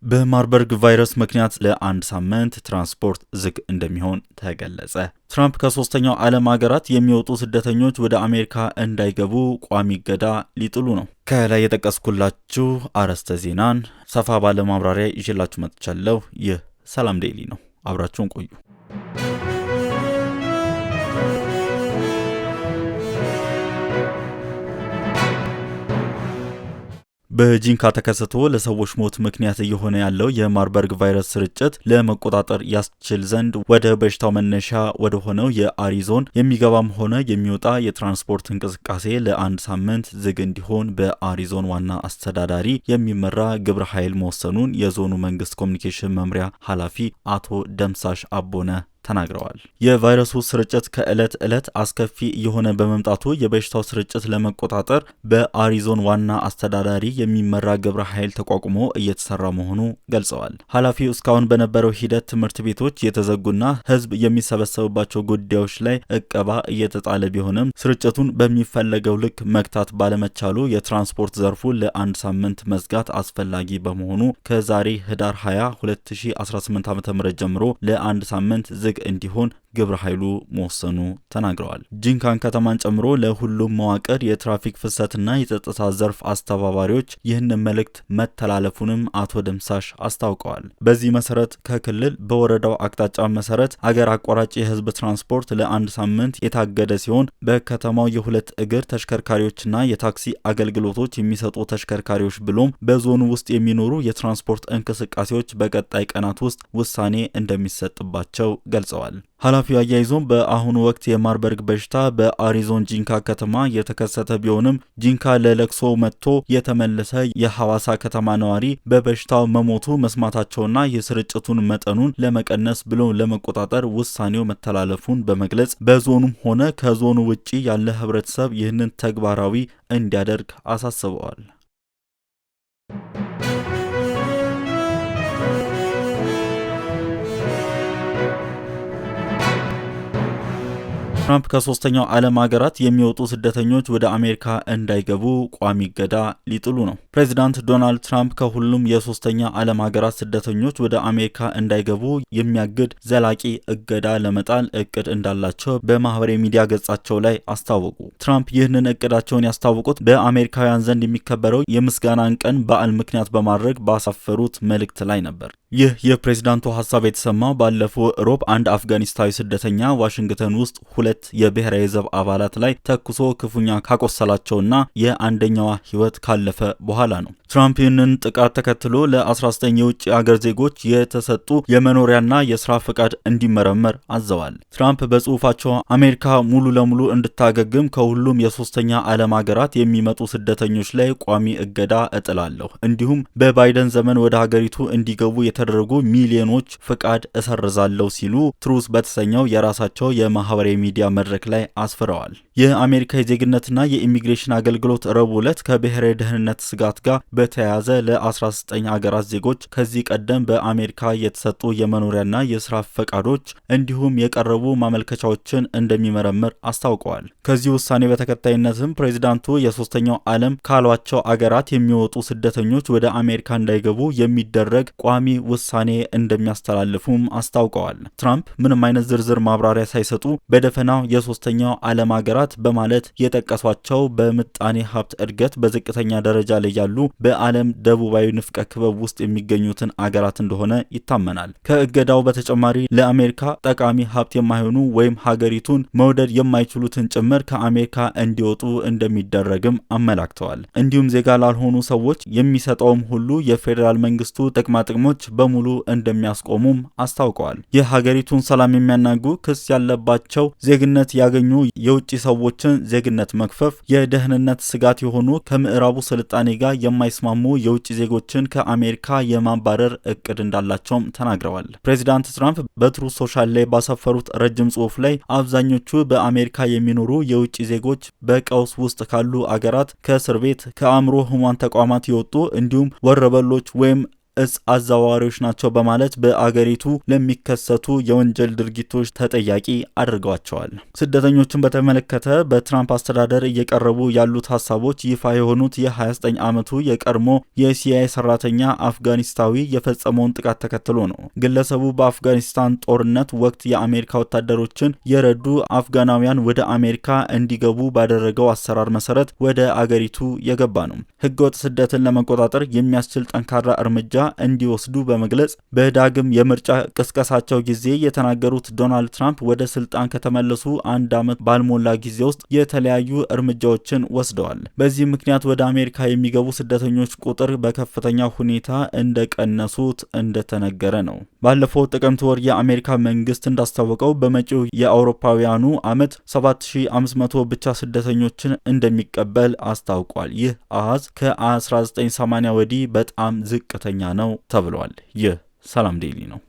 በማርበርግ ቫይረስ ምክንያት ለአንድ ሳምንት ትራንስፖርት ዝግ እንደሚሆን ተገለጸ። ትራምፕ ከሶስተኛው ዓለም ሀገራት የሚወጡ ስደተኞች ወደ አሜሪካ እንዳይገቡ ቋሚ እገዳ ሊጥሉ ነው። ከላይ የጠቀስኩላችሁ አርዕስተ ዜናን ሰፋ ባለ ማብራሪያ ይዤላችሁ መጥቻለሁ። ይህ ሰላም ዴይሊ ነው። አብራችሁን ቆዩ። በጂንካ ተከስቶ ለሰዎች ሞት ምክንያት እየሆነ ያለው የማርበርግ ቫይረስ ስርጭት ለመቆጣጠር ያስችል ዘንድ ወደ በሽታው መነሻ ወደ ሆነው የአሪዞን የሚገባም ሆነ የሚወጣ የትራንስፖርት እንቅስቃሴ ለአንድ ሳምንት ዝግ እንዲሆን በአሪዞን ዋና አስተዳዳሪ የሚመራ ግብረ ኃይል መወሰኑን የዞኑ መንግስት ኮሚኒኬሽን መምሪያ ኃላፊ አቶ ደምሳሽ አቦነ ተናግረዋል። የቫይረሱ ስርጭት ከዕለት ዕለት አስከፊ እየሆነ በመምጣቱ የበሽታው ስርጭት ለመቆጣጠር በአሪዞን ዋና አስተዳዳሪ የሚመራ ግብረ ኃይል ተቋቁሞ እየተሰራ መሆኑ ገልጸዋል። ኃላፊው እስካሁን በነበረው ሂደት ትምህርት ቤቶች የተዘጉና ሕዝብ የሚሰበሰብባቸው ጉዳዮች ላይ እቀባ እየተጣለ ቢሆንም ስርጭቱን በሚፈለገው ልክ መግታት ባለመቻሉ የትራንስፖርት ዘርፉ ለአንድ ሳምንት መዝጋት አስፈላጊ በመሆኑ ከዛሬ ህዳር 20 2018 ዓ.ም ጀምሮ ለአንድ ሳምንት ዝግ እንዲሆን ግብረ ኃይሉ መወሰኑ ተናግረዋል። ጂንካን ከተማን ጨምሮ ለሁሉም መዋቅር የትራፊክ ፍሰትና የጸጥታ ዘርፍ አስተባባሪዎች ይህንን መልእክት መተላለፉንም አቶ ደምሳሽ አስታውቀዋል። በዚህ መሰረት ከክልል በወረዳው አቅጣጫ መሰረት አገር አቋራጭ የህዝብ ትራንስፖርት ለአንድ ሳምንት የታገደ ሲሆን በከተማው የሁለት እግር ተሽከርካሪዎችና የታክሲ አገልግሎቶች የሚሰጡ ተሽከርካሪዎች ብሎም በዞኑ ውስጥ የሚኖሩ የትራንስፖርት እንቅስቃሴዎች በቀጣይ ቀናት ውስጥ ውሳኔ እንደሚሰጥባቸው ገልጸዋል። ኃላፊው አያይዞም በአሁኑ ወቅት የማርበርግ በሽታ በአሪዞን ጂንካ ከተማ የተከሰተ ቢሆንም ጂንካ ለለቅሶ መጥቶ የተመለሰ የሐዋሳ ከተማ ነዋሪ በበሽታው መሞቱ መስማታቸውና የስርጭቱን መጠኑን ለመቀነስ ብሎ ለመቆጣጠር ውሳኔው መተላለፉን በመግለጽ በዞኑም ሆነ ከዞኑ ውጪ ያለ ህብረተሰብ ይህንን ተግባራዊ እንዲያደርግ አሳስበዋል። ትራምፕ ከሶስተኛው ዓለም ሀገራት የሚወጡ ስደተኞች ወደ አሜሪካ እንዳይገቡ ቋሚ እገዳ ሊጥሉ ነው። ፕሬዚዳንት ዶናልድ ትራምፕ ከሁሉም የሶስተኛ ዓለም ሀገራት ስደተኞች ወደ አሜሪካ እንዳይገቡ የሚያግድ ዘላቂ እገዳ ለመጣል እቅድ እንዳላቸው በማህበራዊ ሚዲያ ገጻቸው ላይ አስታወቁ። ትራምፕ ይህንን እቅዳቸውን ያስታወቁት በአሜሪካውያን ዘንድ የሚከበረው የምስጋናን ቀን በዓል ምክንያት በማድረግ ባሰፈሩት መልእክት ላይ ነበር። ይህ የፕሬዝዳንቱ ሀሳብ የተሰማው ባለፈው ሮብ አንድ አፍጋኒስታዊ ስደተኛ ዋሽንግተን ውስጥ ሁለት የብሔራዊ ዘብ አባላት ላይ ተኩሶ ክፉኛ ካቆሰላቸውና የአንደኛዋ ሕይወት ካለፈ በኋላ ነው። ትራምፕ ይህንን ጥቃት ተከትሎ ለ19 የውጭ አገር ዜጎች የተሰጡ የመኖሪያና የስራ ፈቃድ እንዲመረመር አዘዋል። ትራምፕ በጽሁፋቸው አሜሪካ ሙሉ ለሙሉ እንድታገግም ከሁሉም የሶስተኛ ዓለም ሀገራት የሚመጡ ስደተኞች ላይ ቋሚ እገዳ እጥላለሁ፣ እንዲሁም በባይደን ዘመን ወደ ሀገሪቱ እንዲገቡ የተደረጉ ሚሊዮኖች ፈቃድ እሰርዛለሁ ሲሉ ትሩዝ በተሰኘው የራሳቸው የማህበራዊ ሚዲያ መድረክ ላይ አስፍረዋል። የአሜሪካ የዜግነትና የኢሚግሬሽን አገልግሎት ረቡዕ ዕለት ከብሔራዊ ደህንነት ስጋት ጋር በተያያዘ ለ19 አገራት ዜጎች ከዚህ ቀደም በአሜሪካ የተሰጡ የመኖሪያና የስራ ፈቃዶች እንዲሁም የቀረቡ ማመልከቻዎችን እንደሚመረምር አስታውቀዋል። ከዚህ ውሳኔ በተከታይነትም ፕሬዚዳንቱ የሶስተኛው ዓለም ካሏቸው አገራት የሚወጡ ስደተኞች ወደ አሜሪካ እንዳይገቡ የሚደረግ ቋሚ ውሳኔ እንደሚያስተላልፉም አስታውቀዋል። ትራምፕ ምንም አይነት ዝርዝር ማብራሪያ ሳይሰጡ በደፈናው የሶስተኛው ዓለም አገራት በማለት የጠቀሷቸው በምጣኔ ሀብት እድገት በዝቅተኛ ደረጃ ላይ ያሉ በዓለም ደቡባዊ ንፍቀ ክበብ ውስጥ የሚገኙትን አገራት እንደሆነ ይታመናል። ከእገዳው በተጨማሪ ለአሜሪካ ጠቃሚ ሀብት የማይሆኑ ወይም ሀገሪቱን መውደድ የማይችሉትን ጭምር ከአሜሪካ እንዲወጡ እንደሚደረግም አመላክተዋል። እንዲሁም ዜጋ ላልሆኑ ሰዎች የሚሰጠውም ሁሉ የፌዴራል መንግስቱ ጥቅማጥቅሞች በሙሉ እንደሚያስቆሙም አስታውቀዋል። የሀገሪቱን ሰላም የሚያናጉ ክስ ያለባቸው ዜግነት ያገኙ የውጭ ሰዎችን ዜግነት መክፈፍ፣ የደህንነት ስጋት የሆኑ ከምዕራቡ ስልጣኔ ጋር የማይስማሙ የውጭ ዜጎችን ከአሜሪካ የማባረር እቅድ እንዳላቸውም ተናግረዋል። ፕሬዚዳንት ትራምፕ በትሩዝ ሶሻል ላይ ባሰፈሩት ረጅም ጽሑፍ ላይ አብዛኞቹ በአሜሪካ የሚኖሩ የውጭ ዜጎች በቀውስ ውስጥ ካሉ አገራት፣ ከእስር ቤት፣ ከአእምሮ ህሙማን ተቋማት የወጡ እንዲሁም ወረበሎች ወይም እጽ አዘዋዋሪዎች ናቸው በማለት በአገሪቱ ለሚከሰቱ የወንጀል ድርጊቶች ተጠያቂ አድርገዋቸዋል። ስደተኞችን በተመለከተ በትራምፕ አስተዳደር እየቀረቡ ያሉት ሀሳቦች ይፋ የሆኑት የ29 ዓመቱ የቀድሞ የሲአይኤ ሰራተኛ አፍጋኒስታዊ የፈጸመውን ጥቃት ተከትሎ ነው። ግለሰቡ በአፍጋኒስታን ጦርነት ወቅት የአሜሪካ ወታደሮችን የረዱ አፍጋናውያን ወደ አሜሪካ እንዲገቡ ባደረገው አሰራር መሰረት ወደ አገሪቱ የገባ ነው። ህገወጥ ስደትን ለመቆጣጠር የሚያስችል ጠንካራ እርምጃ እንዲወስዱ በመግለጽ በዳግም የምርጫ ቅስቀሳቸው ጊዜ የተናገሩት ዶናልድ ትራምፕ ወደ ስልጣን ከተመለሱ 1 ዓመት ባልሞላ ጊዜ ውስጥ የተለያዩ እርምጃዎችን ወስደዋል። በዚህ ምክንያት ወደ አሜሪካ የሚገቡ ስደተኞች ቁጥር በከፍተኛ ሁኔታ እንደቀነሱት እንደተነገረ ነው። ባለፈው ጥቅምት ወር የአሜሪካ መንግስት እንዳስታወቀው በመጪው የአውሮፓውያኑ ዓመት 7500 ብቻ ስደተኞችን እንደሚቀበል አስታውቋል። ይህ አሃዝ ከ1980 ወዲህ በጣም ዝቅተኛ ነው ተብሏል። ይህ ሰላም ዴይሊ ነው።